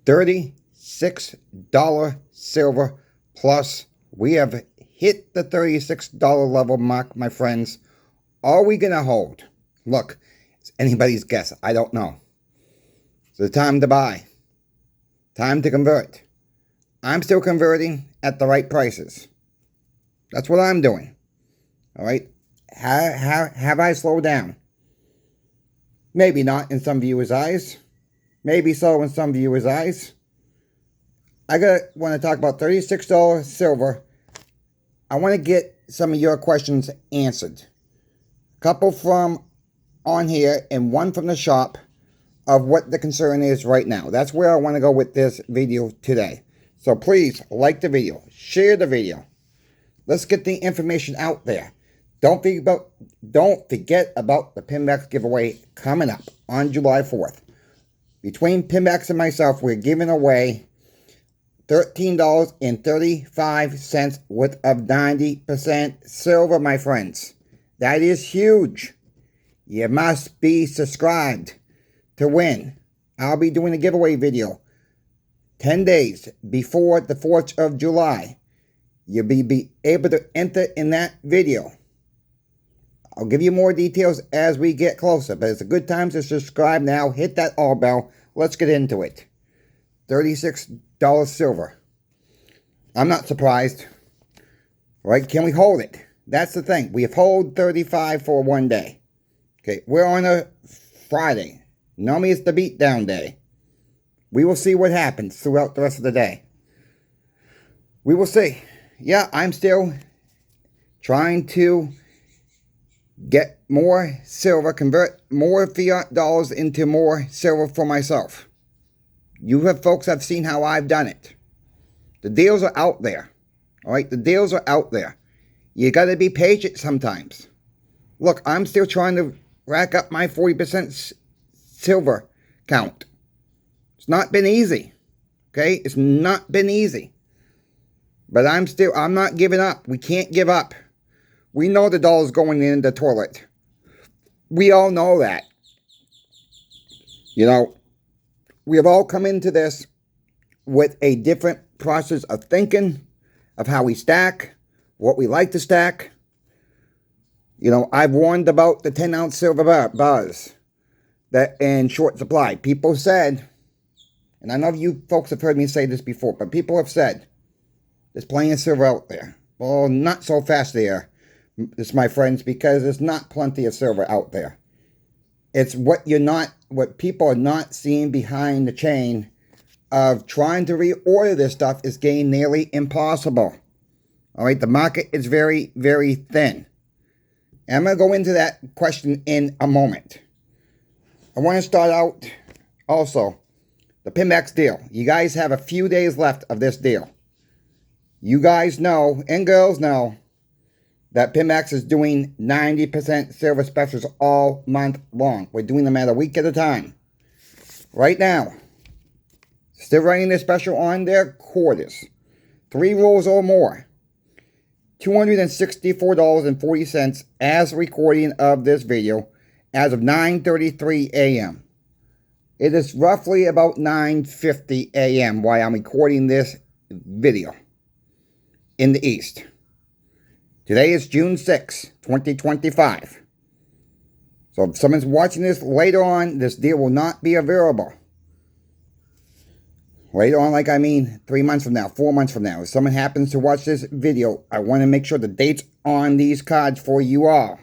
$36 silver plus. We have hit the $36 level mark, my friends. Are we going to hold? Look, it's anybody's guess. I don't know. It's the time to buy. Time to convert. I'm still converting at the right prices. That's what I'm doing. All right? Have I slowed down? Maybe not in some viewers' eyes. Maybe so in some viewers' eyes. I want to talk about $36 silver. I want to get some of your questions answered. A couple from on here and one from the shop of what the concern is right now. That's where I want to go with this video today. So please like the video, share the video. Let's get the information out there. Don't forget about the Pimbex giveaway coming up on July 4th. Between Pimbex and myself, we're giving away $13.35 worth of 90% silver, my friends. That is huge. You must be subscribed to win. I'll be doing a giveaway video 10 days before the 4th of July. You'll be able to enter in that video. I'll give you more details as we get closer, but it's a good time to subscribe now. Hit that all bell. Let's get into it. $36 silver. I'm not surprised. Right? Can we hold it? That's the thing. We have hold 35 for one day. Okay, we're on a Friday. Normally it's the beatdown day. We will see what happens throughout the rest of the day. We will see. Yeah, I'm still trying to get more silver, convert more fiat dollars into more silver for myself. Folks have seen how I've done it. The deals are out there. All right, the deals are out there. You got to be patient sometimes. Look, I'm still trying to rack up my 40% silver count. It's not been easy. Okay, it's not been easy. But I'm not giving up. We can't give up. We know the dollar's going in the toilet. We all know that. You know, we have all come into this with a different process of thinking, of how we stack, what we like to stack. You know, I've warned about the 10-ounce silver bars that in short supply. People said, and I know you folks have heard me say this before, but people have said, there's plenty of silver out there. Well, not so fast there. It's my friends, because there's not plenty of silver out there. It's what people are not seeing behind the chain of trying to reorder this stuff is getting nearly impossible. All right, the market is very, very thin. And I'm going to go into that question in a moment. I want to start out also the Pimbex deal. You guys have a few days left of this deal. You guys know, and girls know, that Pimbex is doing 90% silver specials all month long. We're doing them at a week at a time. Right now, still running this special on their quarters. 3 rolls or more. $264.40 as recording of this video as of 9:33 a.m. It is roughly about 9:50 a.m. while I'm recording this video in the East. Today is June 6, 2025. So if someone's watching this later on, this deal will not be available. Later on, like I mean 3 months from now, 4 months from now. If someone happens to watch this video, I want to make sure the date's on these cards for you all.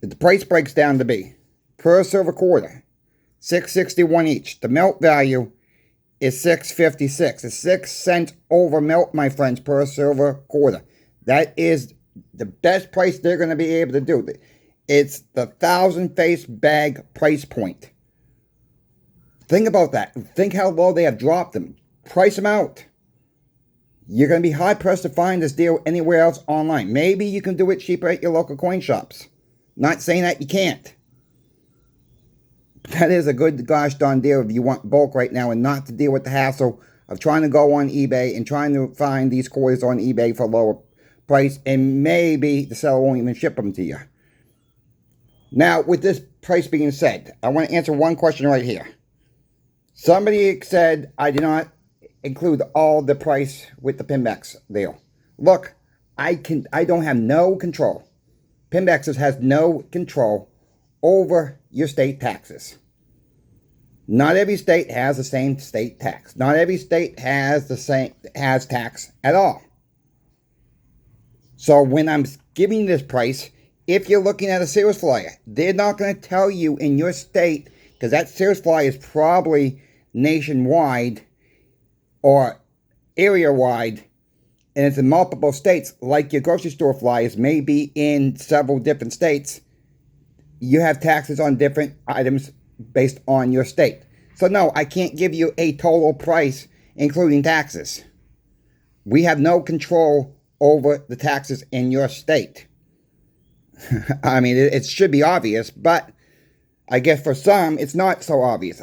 The price breaks down to be, per silver quarter, $6.61 each. The melt value is $6.56. It's 6 cents over melt, my friends, per silver quarter. That is the best price they're going to be able to do. It's the 1,000-face bag price point. Think about that. Think how low they have dropped them. Price them out. You're going to be hard-pressed to find this deal anywhere else online. Maybe you can do it cheaper at your local coin shops. Not saying that you can't. That is a good gosh darn deal if you want bulk right now and not to deal with the hassle of trying to go on eBay and trying to find these quarters on eBay for lower price, and maybe the seller won't even ship them to you. Now, with this price being said, I want to answer one question right here. Somebody said I did not include all the price with the Pimbex deal. Look, I don't have no control. Pimbex has no control over your state taxes. Not every state has the same state tax. Not every state has tax at all. So when I'm giving this price, if you're looking at a sales flyer, they're not going to tell you in your state, because that sales flyer is probably nationwide or area-wide, and it's in multiple states, like your grocery store flyers may be in several different states. You have taxes on different items based on your state. So no, I can't give you a total price including taxes. We have no control over the taxes in your state. I mean, it should be obvious, but I guess for some, it's not so obvious.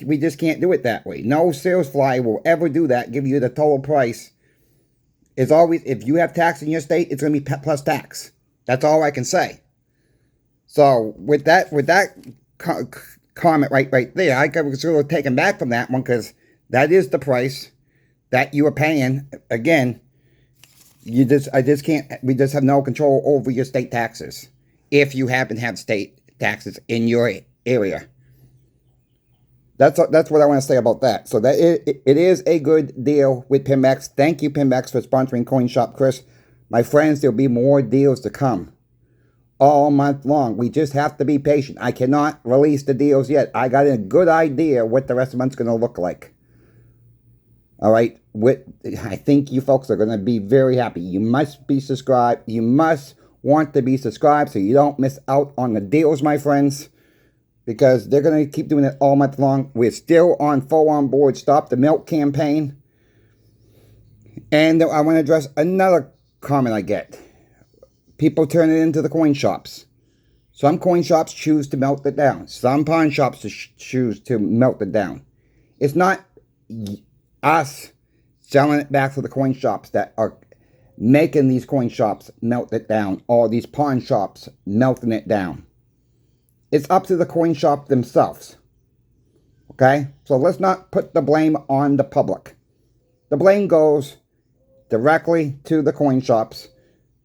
We just can't do it that way. No sales flyer will ever do that, give you the total price. It's always, if you have tax in your state, it's going to be plus tax. That's all I can say. So with that comment right there, I was sort of taken back from that one, because that is the price that you are paying. Again, we just have no control over your state taxes if you happen to have state taxes in your area. That's what I want to say about that. So that it is a good deal with Pimbex. Thank you, Pimbex, for sponsoring Coin Shop Chris. My friends, there'll be more deals to come all month long. We just have to be patient. I cannot release the deals yet. I got a good idea what the rest of the month's going to look like. All right, I think you folks are going to be very happy. You must be subscribed. You must want to be subscribed so you don't miss out on the deals, my friends, because they're going to keep doing it all month long. We're still on board Stop the Milk campaign. And I want to address another comment I get. People turn it into the coin shops. Some coin shops choose to melt it down. Some pawn shops choose to melt it down. It's not us selling it back to the coin shops that are making these coin shops melt it down, or these pawn shops melting it down. It's up to the coin shop themselves. Okay? So let's not put the blame on the public. The blame goes directly to the coin shops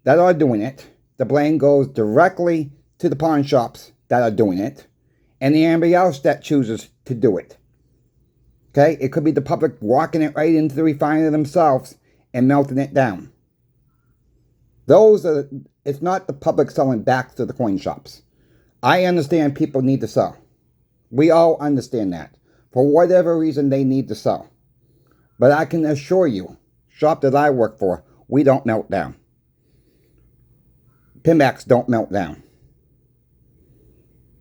that are doing it. The blame goes directly to the pawn shops that are doing it, and anybody else that chooses to do it. Okay? It could be the public walking it right into the refiner themselves and melting it down. It's not the public selling back to the coin shops. I understand people need to sell. We all understand that. For whatever reason, they need to sell. But I can assure you, shop that I work for, we don't melt down. Pimbex don't melt down.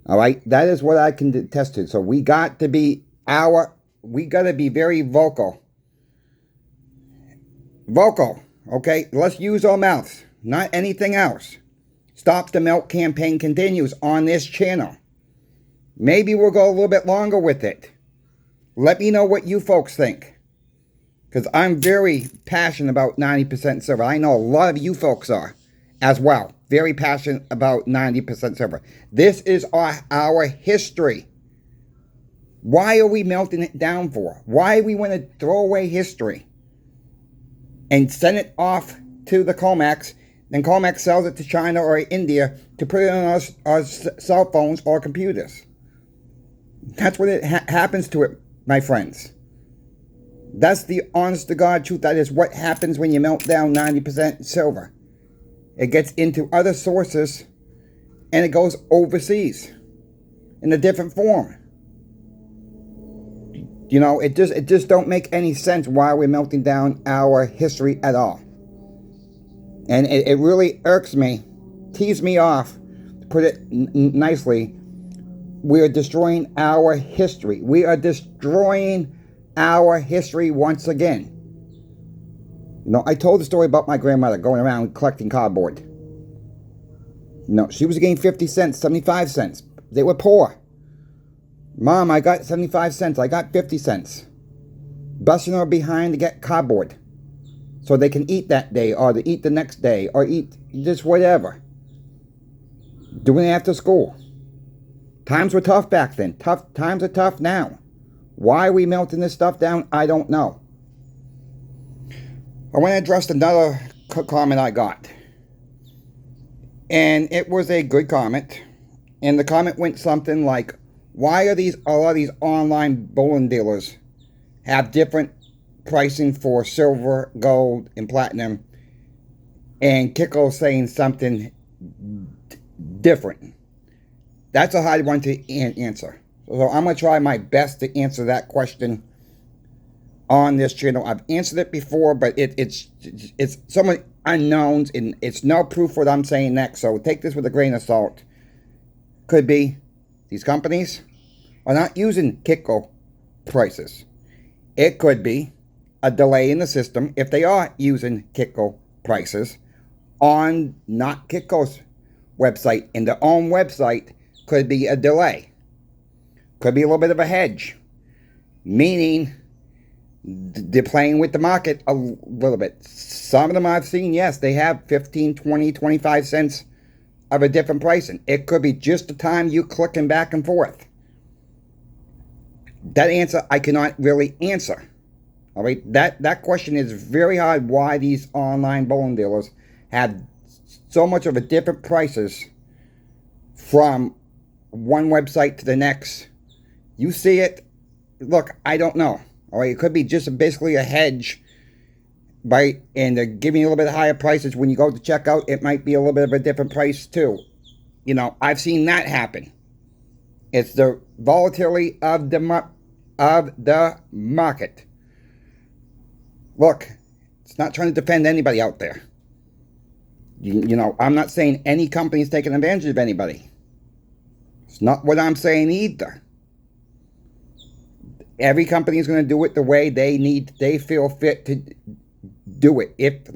All right? That is what I can attest to. So we got to be very vocal. Vocal, okay? Let's use our mouths, not anything else. Stop the Milk campaign continues on this channel. Maybe we'll go a little bit longer with it. Let me know what you folks think, because I'm very passionate about 90% silver. I know a lot of you folks are as well. Very passionate about 90% silver. This is our history. Why are we melting it down for? Why do we want to throw away history and send it off to the COMEX? Then COMEX sells it to China or India to put it on our cell phones or computers. That's what happens to it, my friends. That's the honest to God truth. That is what happens when you melt down 90% silver. It gets into other sources and it goes overseas in a different form. You know, it just don't make any sense why we're melting down our history at all. And it really irks me, tees me off, to put it nicely. We are destroying our history. We are destroying our history once again. You know, I told the story about my grandmother going around collecting cardboard. You know, she was getting 50 cents, 75 cents. They were poor. Mom, I got 75 cents. I got 50 cents. Busting her behind to get cardboard so they can eat that day, or to eat the next day, or eat just whatever. Doing it after school. Times were tough back then. Times are tough now. Why are we melting this stuff down? I don't know. I want to address another comment I got. And it was a good comment. And the comment went something like, why are a lot of these online bullion dealers have different pricing for silver, gold, and platinum, and Kiko saying something different? That's a hard one to answer. So I'm going to try my best to answer that question on this channel. I've answered it before, but it's so many unknowns, and it's no proof what I'm saying next. So take this with a grain of salt. Could be these companies are not using Kiko prices. It could be a delay in the system if they are using Kiko prices on not Kiko's website. In their own website could be a delay. Could be a little bit of a hedge. Meaning they're playing with the market a little bit. Some of them I've seen, yes, they have 15, 20, 25 cents of a different pricing. It could be just the time you clicking back and forth. That answer I cannot really answer. All right, that question is very hard. Why these online bullion dealers have so much of a different prices from one website to the next. You see it. Look, I don't know. All right, it could be just basically a hedge, and they're giving you a little bit higher prices. When you go to checkout, it might be a little bit of a different price too. You know, I've seen that happen. It's the volatility of the market. Look, it's not trying to defend anybody out there. You know, I'm not saying any company is taking advantage of anybody. It's not what I'm saying either. Every company is going to do it the way they feel fit to do it. If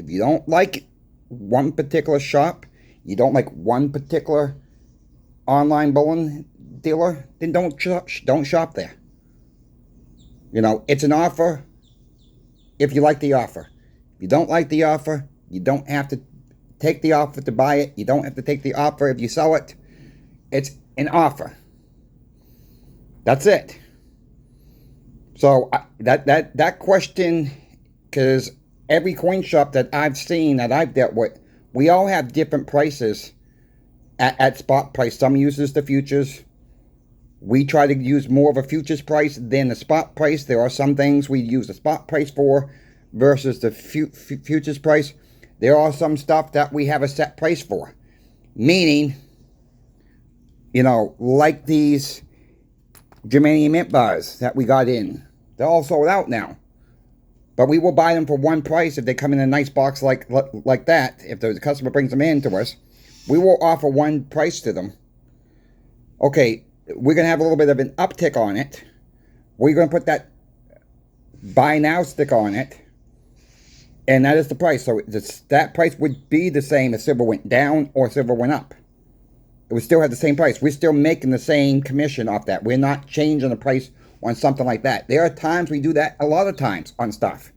you don't like one particular shop, you don't like one particular online bullion dealer, then don't shop there. You know, it's an offer if you like the offer. If you don't like the offer, you don't have to take the offer to buy it. You don't have to take the offer if you sell it. It's an offer. That's it. So that question, because every coin shop that I've seen, that I've dealt with, we all have different prices at spot price. Some uses the futures. We try to use more of a futures price than the spot price. There are some things we use the spot price for versus the futures price. There are some stuff that we have a set price for. Meaning, you know, like these germanium mint bars that we got in. They're all sold out now. But we will buy them for one price if they come in a nice box like that. If the customer brings them in to us, we will offer one price to them. Okay, we're going to have a little bit of an uptick on it. We're going to put that buy now stick on it. And that is the price. So that price would be the same if silver went down or silver went up. It would still have the same price. We're still making the same commission off that. We're not changing the price on something like that. There are times we do that, a lot of times on stuff.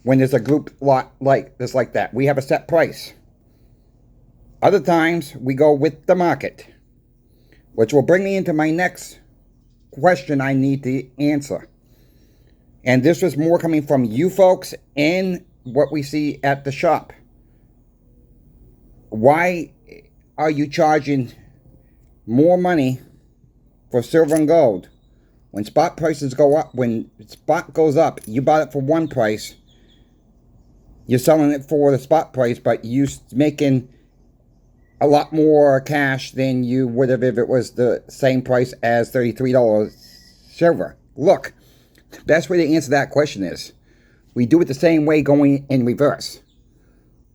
When there's a group lot like this, like that, we have a set price. Other times we go with the market, which will bring me into my next question I need to answer. And this was more coming from you folks and what we see at the shop. Why are you charging more money for silver and gold when spot prices go up? When spot goes up, you bought it for one price, you're selling it for the spot price, but you're making a lot more cash than you would have if it was the same price as $33 silver. Look, the best way to answer that question is we do it the same way going in reverse.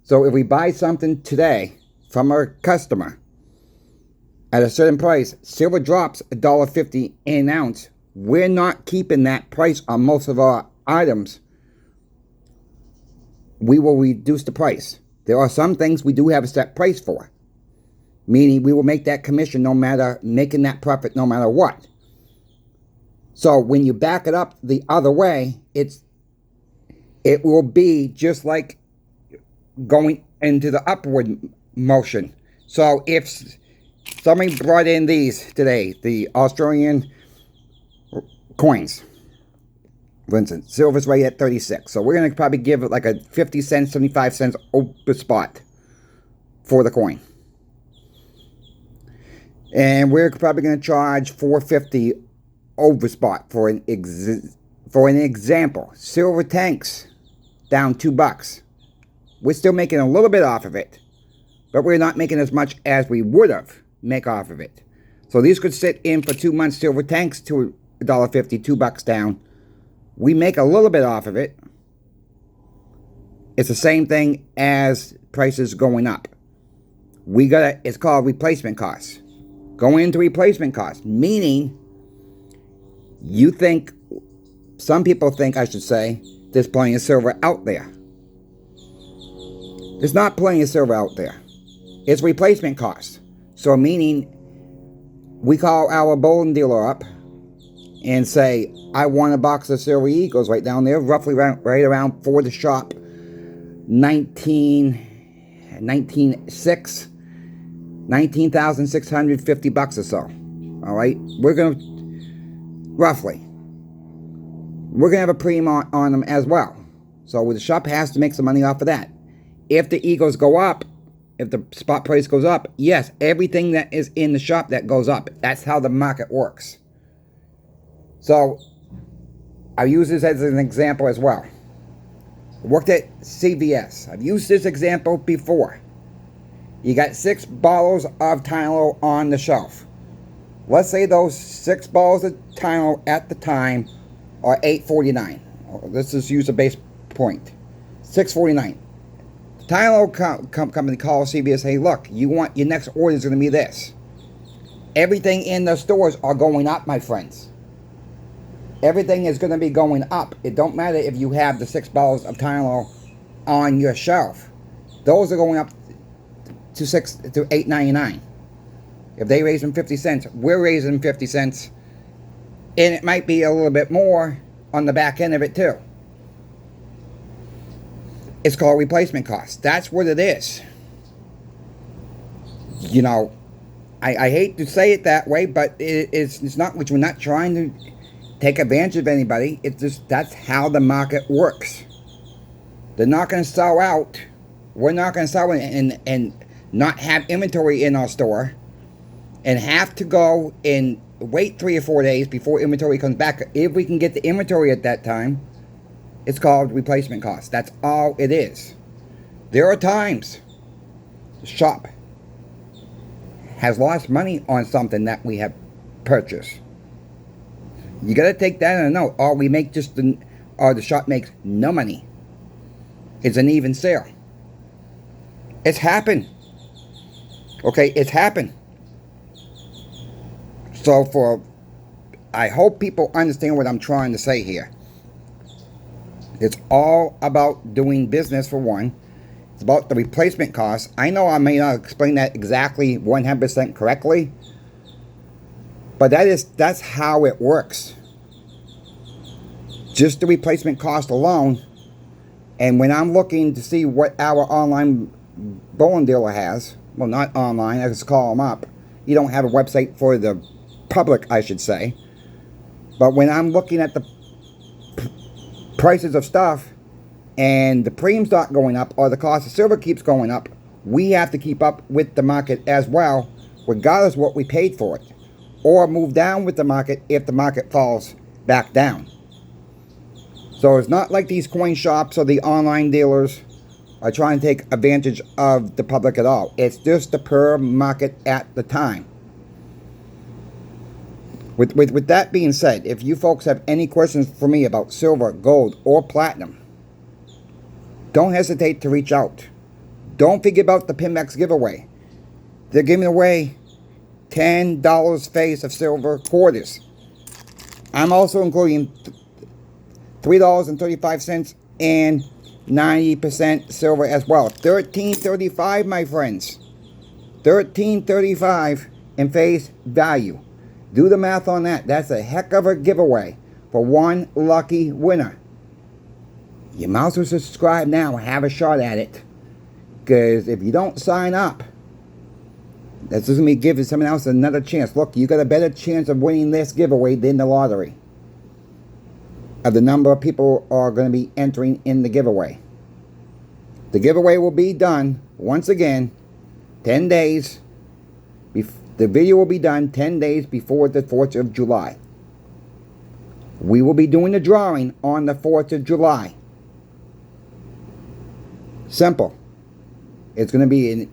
So if we buy something today from our customer at a certain price, silver drops $1.50 an ounce. We're not keeping that price on most of our items. We will reduce the price. There are some things we do have a set price for, meaning we will make that commission no matter, making that profit no matter what. So when you back it up the other way, it will be just like going into the upward motion. So if somebody brought in these today, the Australian coins. For instance, silver's right at 36. So we're going to probably give it like a 50 cents, 75 cents over spot for the coin. And we're probably going to charge $4.50 over spot for an example. Silver tanks down $2. We're still making a little bit off of it, but we're not making as much as we would have make off of it. So these could sit in for 2 months. Silver tanks to $1.50, $2 down. We make a little bit off of it. It's the same thing as prices going up. It's called replacement costs. Going into replacement costs, meaning some people think, I should say, there's plenty of silver out there. There's not plenty of silver out there. It's replacement costs. So meaning, we call our bullion dealer up and say, I want a box of Silver Eagles right down there, roughly right around for the shop, 19,650 bucks or so. All right, we're gonna have a premium on them as well. So the shop has to make some money off of that. If the Eagles go up, if the spot price goes up, yes, everything that is in the shop that goes up. That's how the market works. So I use this as an example as well. I worked at CVS. I've used this example before. You got 6 bottles of Tylenol on the shelf. Let's say those 6 bottles of Tylenol at the time are $8.49. Let's just use a base point. $6.49. The Tylenol company calls CVS, hey, look, your next order is going to be this. Everything in the stores are going up, my friends. Everything is going to be going up. It don't matter if you have the 6 bottles of Tylenol on your shelf. Those are going up to $8.99. If they raise them 50 cents, we're raising them 50 cents. And it might be a little bit more on the back end of it too. It's called replacement cost. That's what it is. You know, I hate to say it that way, but it's not, which we're not trying to take advantage of anybody. It's just, that's how the market works. They're not going to sell out. We're not going to sell it and not have inventory in our store and have to go and wait 3 or 4 days before inventory comes back. If we can get the inventory at that time, it's called replacement cost. That's all it is. There are times the shop has lost money on something that we have purchased. You got to take that in a note. Or we make or the shop makes no money. It's an even sale. It's happened. Okay, it's happened. So I hope people understand what I'm trying to say here. It's all about doing business for one. It's about the replacement cost. I know I may not explain that exactly 100% correctly, but that's how it works. Just the replacement cost alone. And when I'm looking to see what our online bullion dealer has, well, not online, I just call them up. You don't have a website for the public, I should say. But when I'm looking at the prices of stuff and the premiums not going up or the cost of silver keeps going up, we have to keep up with the market as well, regardless of what we paid for it, or move down with the market if the market falls back down. So it's not like these coin shops or the online dealers are trying to take advantage of the public at all. It's just the per market at the time. With that being said, if you folks have any questions for me about silver, gold, or platinum, don't hesitate to reach out. Don't forget about the Pimbex giveaway. They're giving away $10 face of silver quarters. I'm also including $3.35 and 90% silver as well. $13.35, my friends. $13.35 in face value. Do the math on that. That's a heck of a giveaway for one lucky winner. You might as well subscribe now and have a shot at it. Because if you don't sign up, that's just going to be giving someone else another chance. Look, you got a better chance of winning this giveaway than the lottery. of the number of people are going to be entering in the giveaway. The giveaway will be done, once again, 10 days. The video will be done 10 days before the 4th of July. We will be doing the drawing on the 4th of July. Simple. It's going to be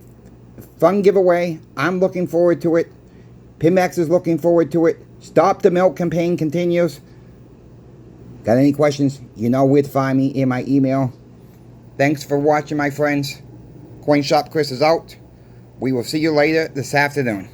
a fun giveaway. I'm looking forward to it. Pimbex is looking forward to it. Stop the Milk campaign continues. Got any questions? You know where to find me in my email. Thanks for watching, my friends. Coin Shop Chris is out. We will see you later this afternoon.